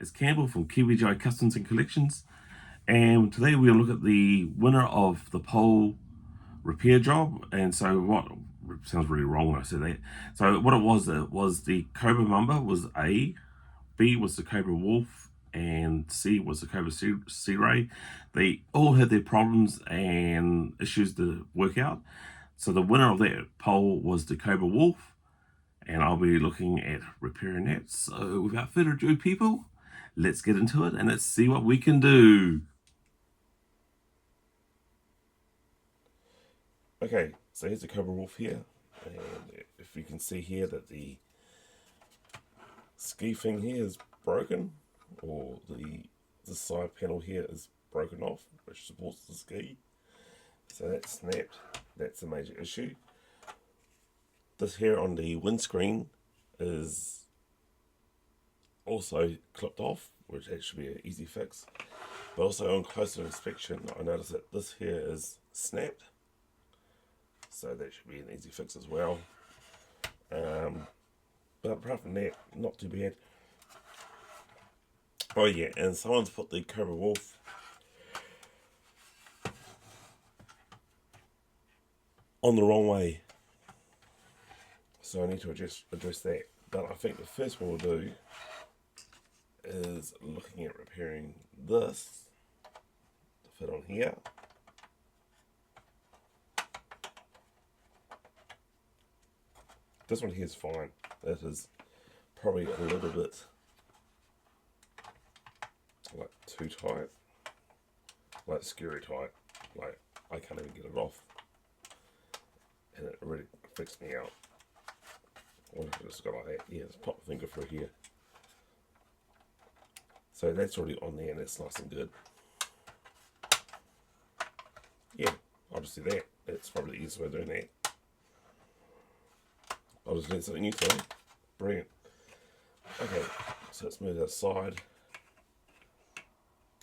It's Campbell from KiwiGI Customs and Collections, and today we're going to look at the winner of the pole repair job. And so what sounds really wrong when I said that. So what it was the Cobra Mamba was A, B was the Cobra W.O.L.F, and C was the Cobra Sea Ray. They all had their problems and issues to work out. So the winner of that pole was the Cobra W.O.L.F, and I'll be looking at repairing that. So without further ado, people, let's get into it and let's see what we can do. Okay, so here's the Cobra W.O.L.F here, and if you can see here that the ski thing here is broken, or the side panel here is broken off, which supports the ski. So that's snapped. That's a major issue. This here on the windscreen is also clipped off, which that should be an easy fix. But also on closer inspection, I noticed that this here is snapped, so that should be an easy fix as well. But apart from that, not too bad. Oh yeah, and someone's put the Cobra W.O.L.F on the wrong way, so I need to address that. But I think the first one we'll do is looking at repairing this to fit on here. This one here is fine. That is probably a little bit like too tight, like scary tight. Like I can't even get it off, and it really freaks me out. What if I just got like that? Yeah, just pop my finger through here. So that's already on there and it's nice and good. Yeah, I'll just do that. That's probably the easiest way of doing that. I'll just learn something new today. Brilliant. Okay, so let's move that aside.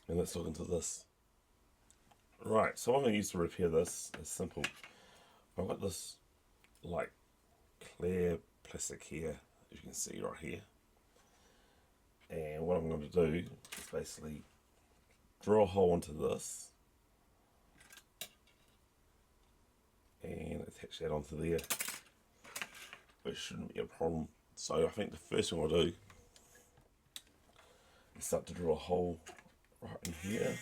And let's look into this. Right, so what I'm going to use to repair this is simple. I've got this like clear plastic here, as you can see right here. And what I'm going to do is basically drill a hole into this and attach that onto there, which shouldn't be a problem. So I think the first thing I'll do is start to drill a hole right in here.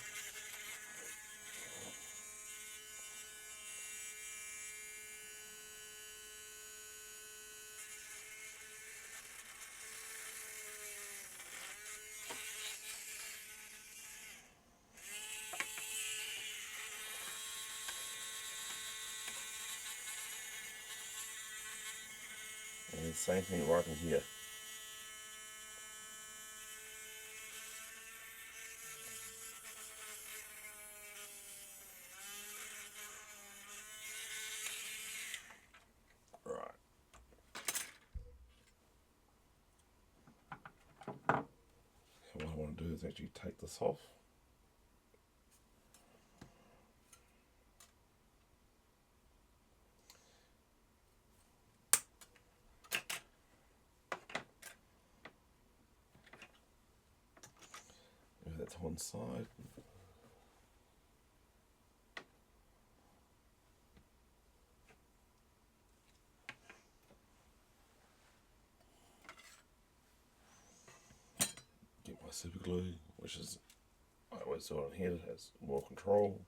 And the same thing right in here. Right. And what I want to do is actually take this off. Move that to one side. Get my super glue, which is, I always do it on here, it has more control.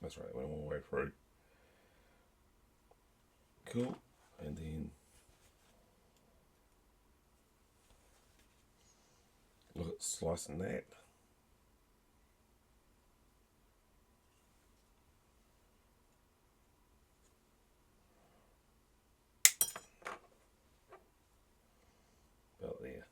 That's right, went all the way through. Cool, and then look at slicing that. About there.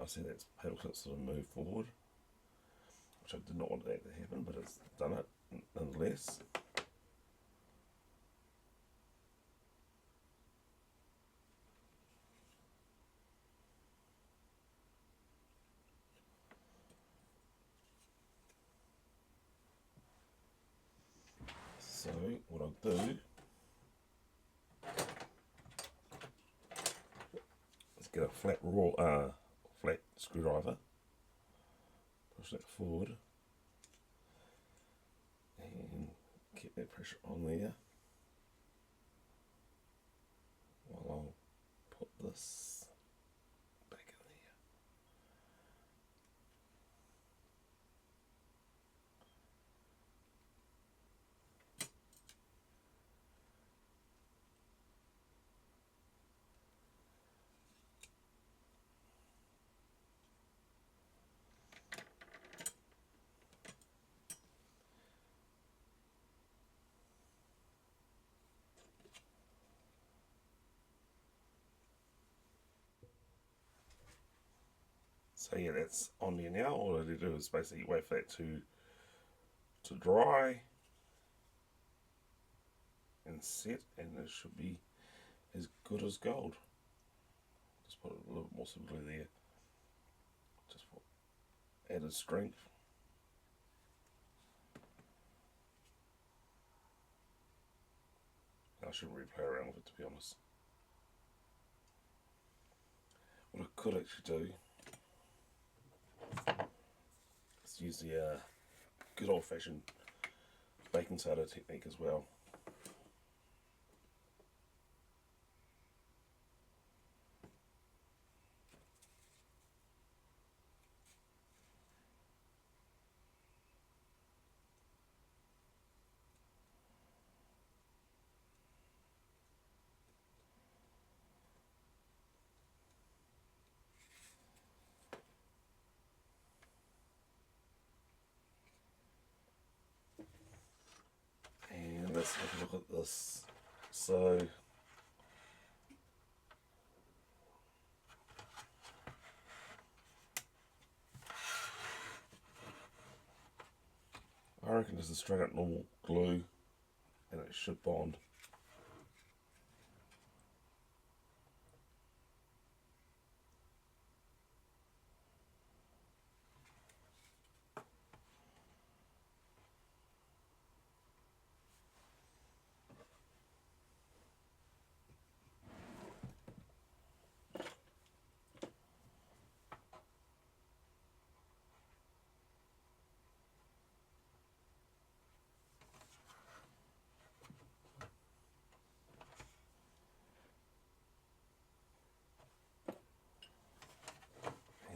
see that paddle clip sort of move forward, which I did not want that to happen, but it's done it nonetheless. So what I'll do is get a flat flat screwdriver, push that forward, and keep that pressure on there while I'll put this back in there. So yeah, that's on there now. All I need to do is basically wait for that to dry and set, and it should be as good as gold. Just put a little more simply there, just for added strength. I shouldn't really play around with it, to be honest. What I could actually do is use the good old-fashioned baking soda technique as well. And let's have a look at this. So I reckon this is straight up normal glue, and it should bond.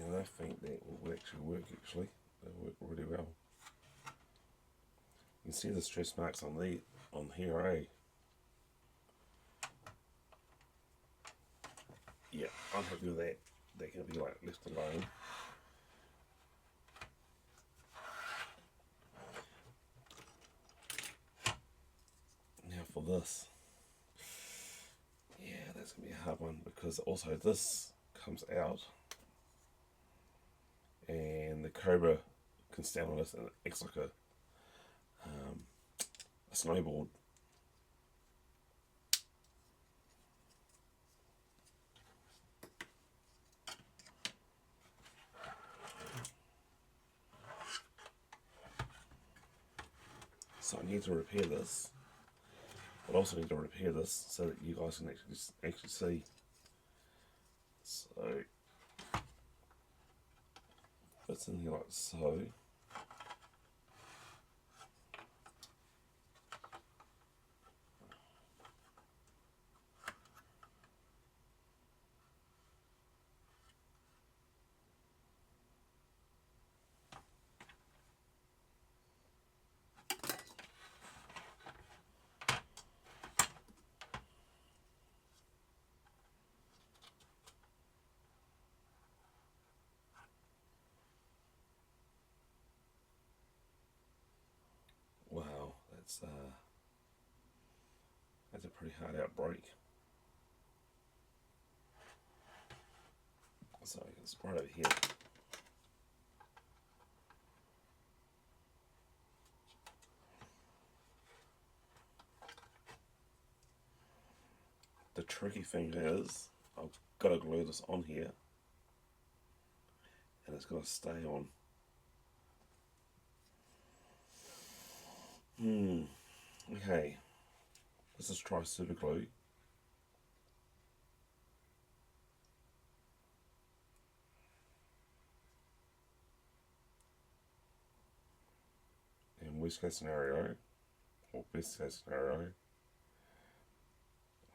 And I think that will actually work. They'll work really well. You can see the stress marks on here, eh? Yeah, I'm happy with that. They can be like left alone. Now for this, yeah, that's gonna be a hard one, because also this comes out, and the Cobra can stand on this, and it acts like a snowboard. So I need to repair this, but also need to repair this so that you guys can actually see. So it's in here like so. Wow, that's a pretty hard out break. So it's right over here. The tricky thing is, I've got to glue this on here, and it's got to stay on. Okay, let's just try super glue. In worst case scenario, or best case scenario,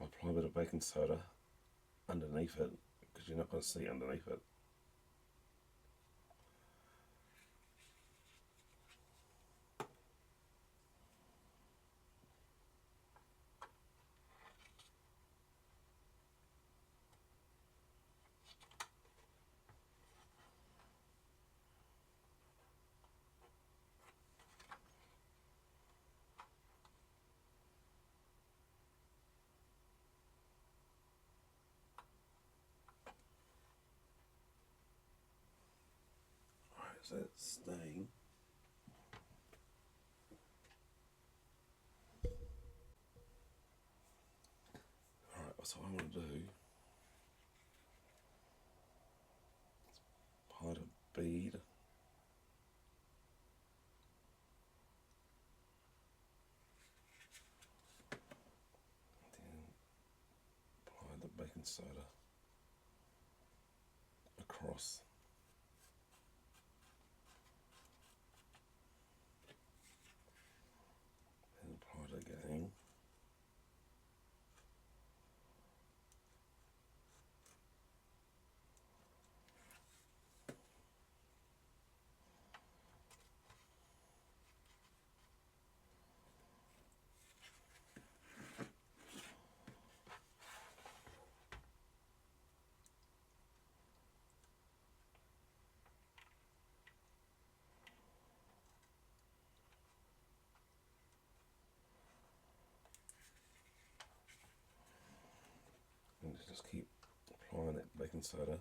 I'll apply a bit of baking soda underneath it, because you're not going to see underneath it. Alright, so it's staying. Alright, so what I'm going to do is hide a bead. Then apply the baking soda across. And apply it again. And just keep applying that baking soda.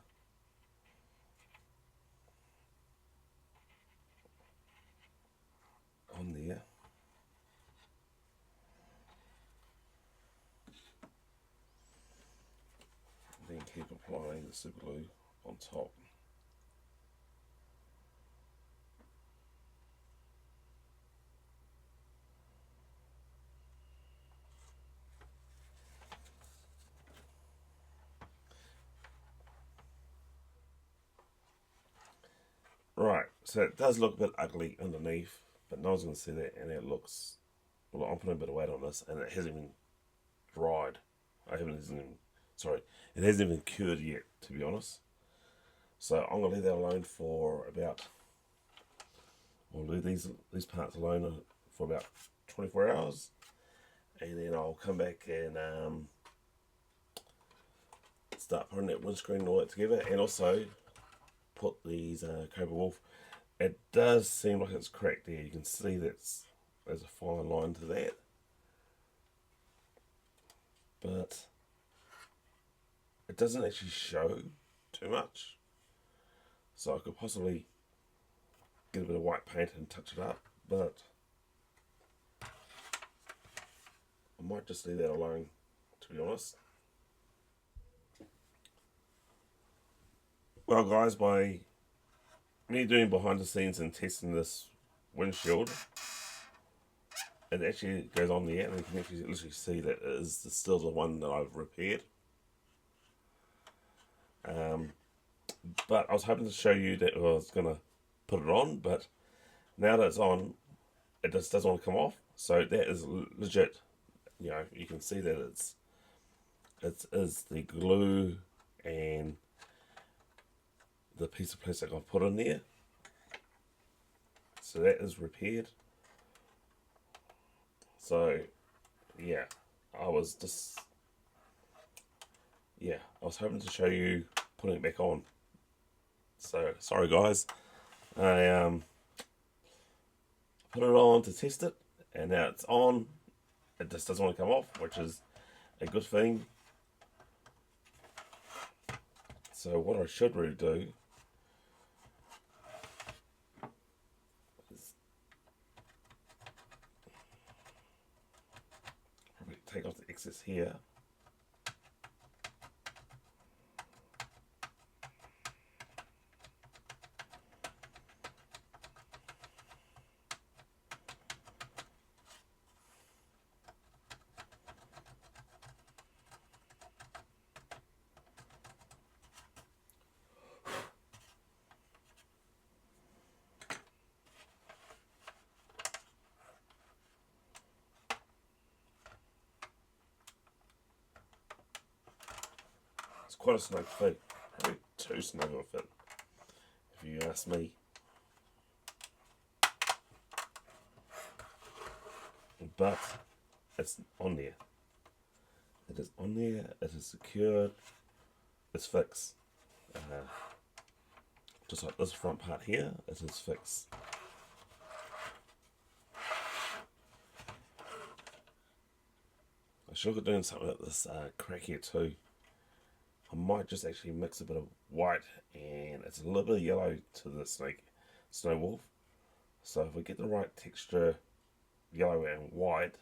On there. And then keep applying the super glue on top. Right, so it does look a bit ugly underneath, but no one's going to see that, and it looks, well, I'm putting a bit of weight on this, and it hasn't even dried. It hasn't even cured yet, to be honest. So I'm going to leave that alone for about, we'll leave these parts alone for about 24 hours, and then I'll come back and start putting that windscreen and all that together, and also put these Cobra W.O.L.F. It does seem like it's cracked there. You can see there's a fine line to that, but it doesn't actually show too much. So I could possibly get a bit of white paint and touch it up, but I might just leave that alone, to be honest. Well guys, by me doing behind the scenes and testing this windshield, it actually goes on there, and you can actually literally see that it is still the one that I've repaired. But I was hoping to show you that I was going to put it on, but now that it's on, it just doesn't want to come off. So that is legit. You know, you can see that it is the glue and the piece of plastic I've put in there. So that is repaired. So yeah, I was hoping to show you putting it back on. So sorry guys, I put it on to test it, and now it's on. It just doesn't want to come off, which is a good thing. So what I should really do is probably take off the excess here. It's quite a snug fit, probably too snug of a fit, if you ask me. But it's on there. It is on there, it is secured, it's fixed. Just like this front part here, it is fixed. I should look at doing something like this crack here too. I might just actually mix a bit of white, and it's a little bit of yellow to the Snow Wolf. So if we get the right texture, yellow and white,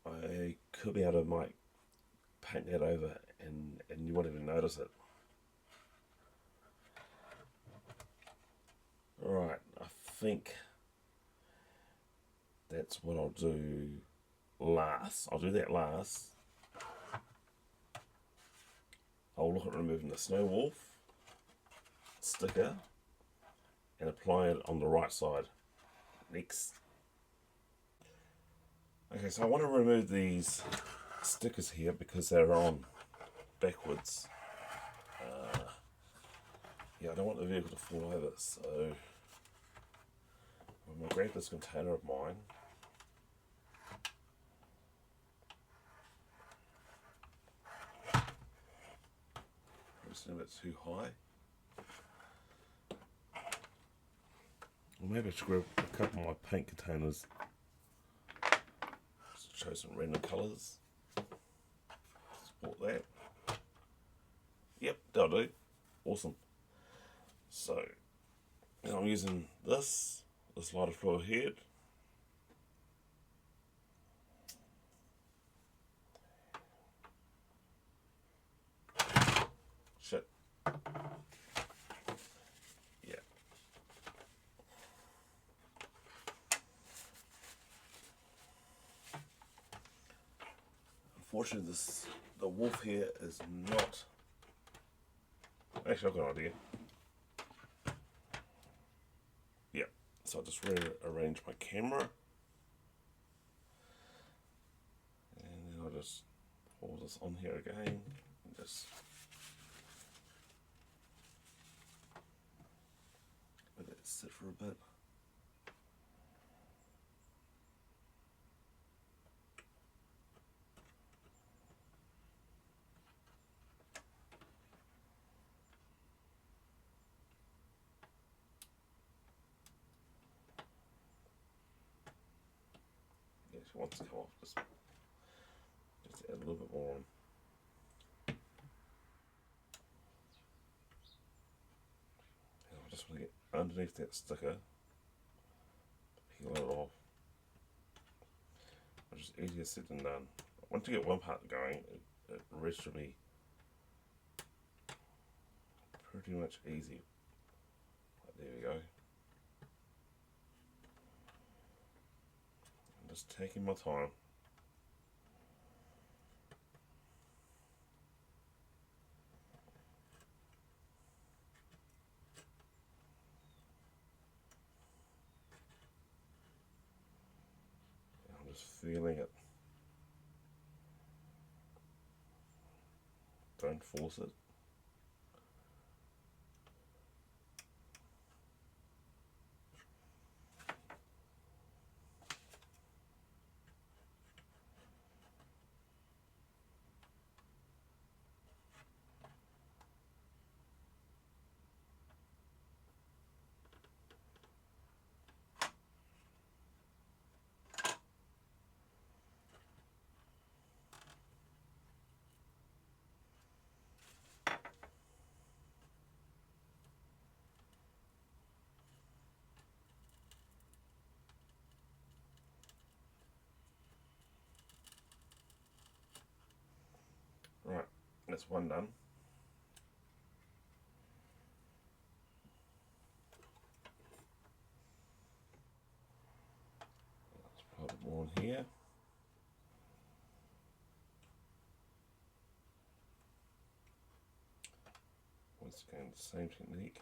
I could be able to might paint that over, and you won't even notice it. Alright, I think that's what I'll do last. I'll do that last. I'll look at removing the Snow Wolf sticker and apply it on the right side next. Okay, so I want to remove these stickers here because they're on backwards. Yeah, I don't want the vehicle to fall over, so I'm going to grab this container of mine. Just a bit too high. Or maybe I should grab a couple of my paint containers. Just show some random colours. Support that. Yep, that'll do. Awesome. So, now I'm using this lighter fluid head. Shit. Yeah. Unfortunately, the wolf here is not. Actually, I've got an idea. Yeah. So I'll just rearrange my camera, and then I'll just hold this on here again, and just let it sit for a bit. Yeah, she wants to come off. Just add a little bit more on. And I just want to get underneath that sticker, peel it off. Which is easier said than done. Once you get one part going, the rest should be pretty much easy. There we go. I'm just taking my time. I'm just feeling it. Don't force it. That's one done. Let's put a bit more in here. Once again, the same technique.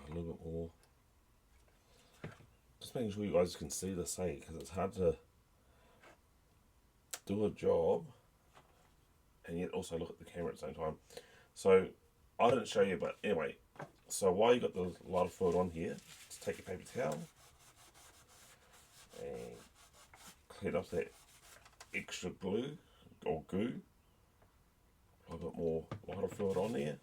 A little bit more. Just making sure you guys can see this, because it's hard to do a job and yet also look at the camera at the same time. So I didn't show you, but anyway, so while you got the lighter fluid on here, just take your paper towel and clean up that extra glue or goo. A bit more lighter fluid on there.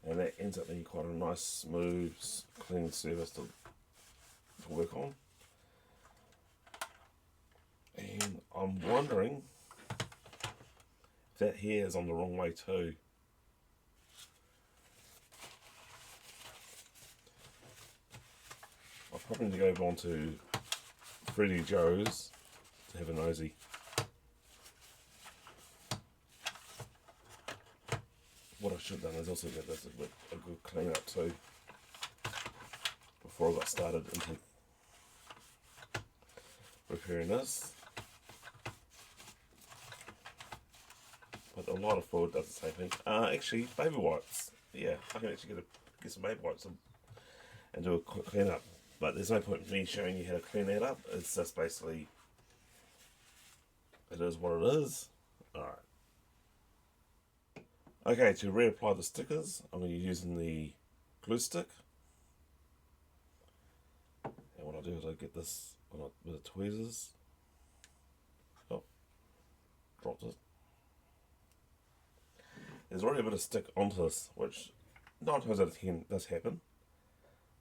And that ends up being quite a nice, smooth, clean surface to work on. And I'm wondering if that hair is on the wrong way too. I'll probably need to go on to Freddie Joe's to have a nosy. What I should have done is also get this a good clean up too before I got started into repairing this. But a lot of fluid does the same thing. Actually, baby wipes. Yeah, I can actually get some baby wipes and do a quick clean up. But there's no point in me showing you how to clean that up. It's just basically, it is what it is. Alright. Okay, to reapply the stickers, I'm going to be using the glue stick. And what I do is I get this with the tweezers. Oh, dropped it. There's already a bit of stick onto this, which 9 times out of 10 does happen.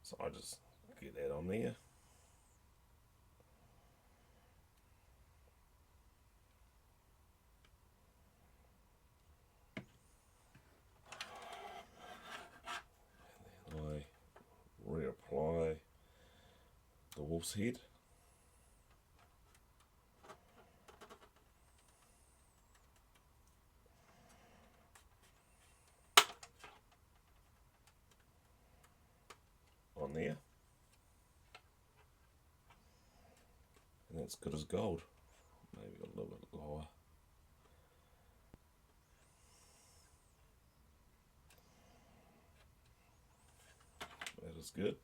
So I just get that on there. And then I reapply the wolf's head. On there. And that's good as gold. Maybe a little bit lower. That is good.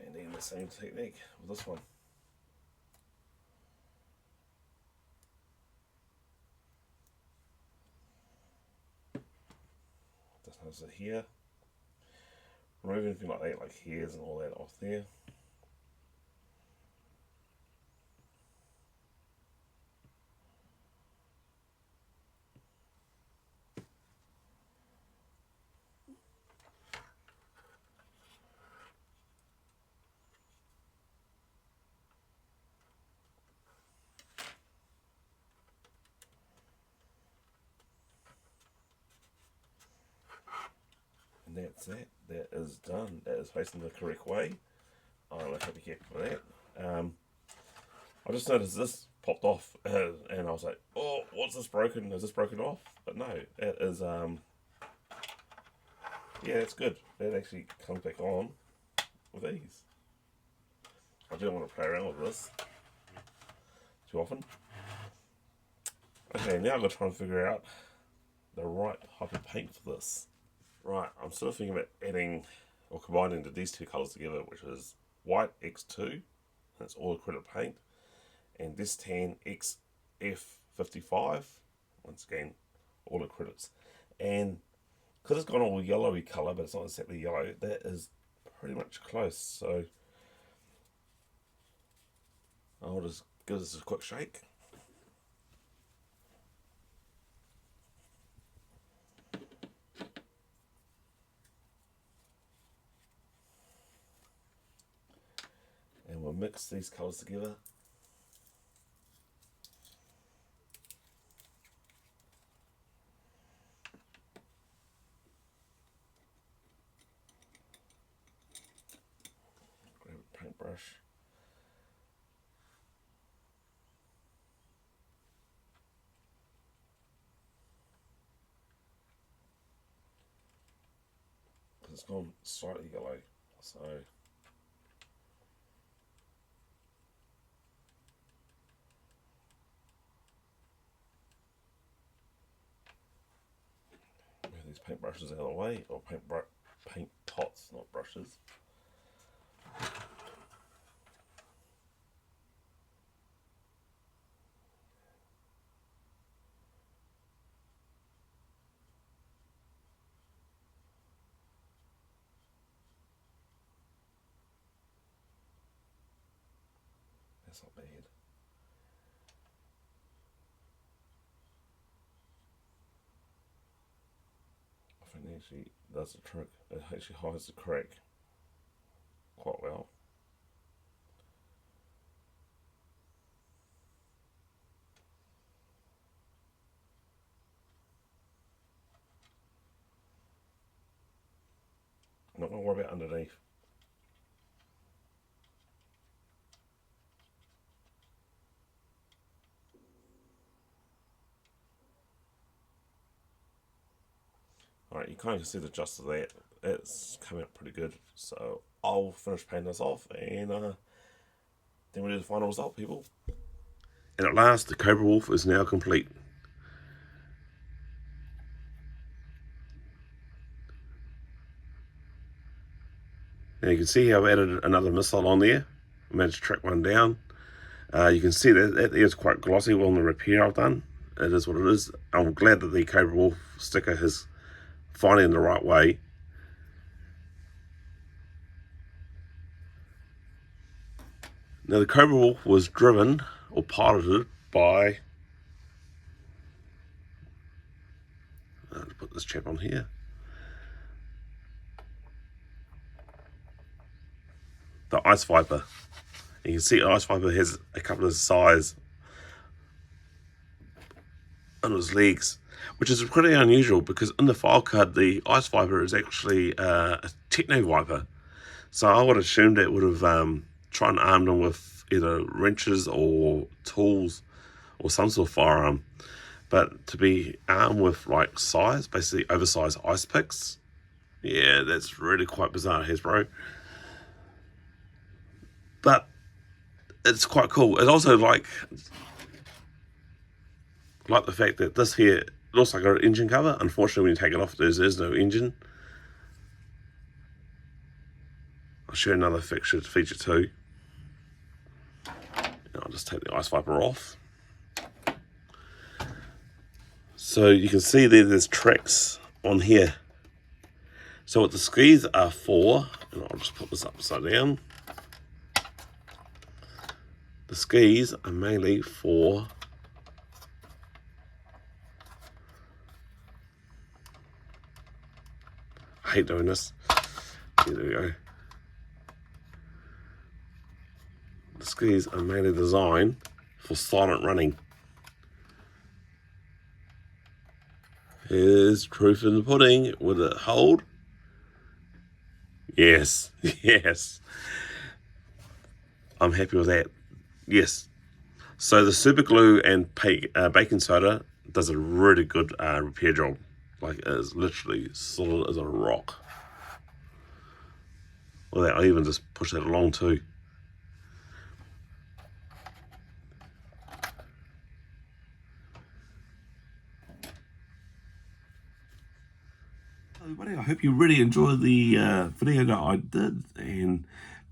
And then the same technique with this one. Just notice it here. Remove anything like that, like hairs and all that off there. And that's it. That is done. That is facing the correct way. I'm happy with that. I just noticed this popped off, and I was like, "Oh, what's this broken? Is this broken off?" But no, it is. Yeah, it's good. That actually comes back on with ease. I don't want to play around with this too often. Okay, now I'm going to try and figure out the right type of paint for this. Right, I'm sort of thinking about adding or combining these two colours together, which is white X2, that's all acrylic paint, and this tan XF55, once again, all acrylics. And because it's got all yellowy colour, but it's not exactly yellow, that is pretty much close. So I'll just give this a quick shake. And we'll mix these colours together. Grab a paintbrush. It's gone slightly yellow, so move these paintbrushes out of the way, or paint pots, not brushes. That's not bad. I think it actually does the trick. It actually hides the crack quite well. I'm not going to worry about underneath. Alright, you kind of see the gist of that. It's coming out pretty good. So I'll finish painting this off and then we'll do the final result, people. And at last, the Cobra W.O.L.F is now complete. Now you can see how I've added another missile on there. I managed to track one down. You can see that is quite glossy on the repair I've done. It is what it is. I'm glad that the Cobra W.O.L.F sticker has finally in the right way. Now the Cobra W.O.L.F was driven or piloted by, I'll put this chap on here, the Ice Viper. You can see Ice Viper has a couple of size on his legs, which is pretty unusual because in the file card the Ice Viper is actually a Techno Viper. So I would assume that would have tried and armed him with either wrenches or tools or some sort of firearm. But to be armed with like size, basically oversized ice picks, yeah, that's really quite bizarre, Hasbro. But it's quite cool. It's also like the fact that this here looks like an engine cover. Unfortunately, when you take it off, there's no engine. I'll show you another feature too. And I'll just take the Ice Viper off. So you can see there's tracks on here. So what the skis are for, and I'll just put this upside down. The skis are mainly for I hate doing this. There we go. The skis are mainly designed for silent running. Here's proof in the pudding. Will it hold? Yes, yes. I'm happy with that. Yes. So the super glue and baking soda does a really good repair job. Like it is literally solid as a rock. Well, I'll even just push that along too. Everybody, I hope you really enjoyed the video that I did and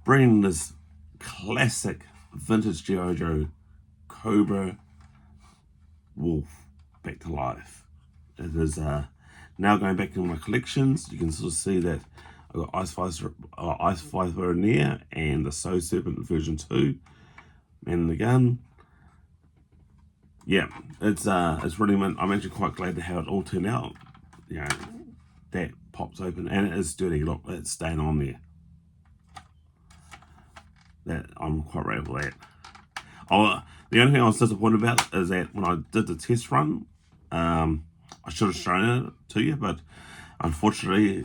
bringing this classic vintage G.I. Joe Cobra Wolf back to life. It is now going back in my collections. You can sort of see that I've got Ice Fighter in there and the Soul Serpent version 2 and the gun. Yeah, it's really, I'm actually quite glad to have it all turned out. You know, that pops open and it is sturdy. Look, it's staying on there. That I'm quite ready for that. The only thing I was disappointed about is that when I did the test run, I should have shown it to you, but unfortunately,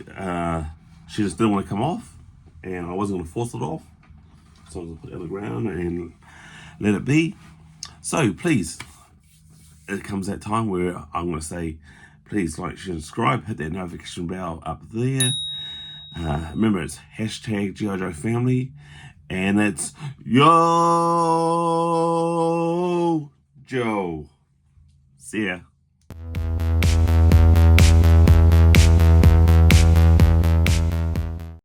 she just didn't want to come off, and I wasn't going to force it off, so I was going to put it on the ground and let it be. So please, it comes that time where I'm going to say, please like, share, subscribe, hit that notification bell up there. Remember, it's hashtag G.I. Joe Family, and it's Yo Joe. See ya.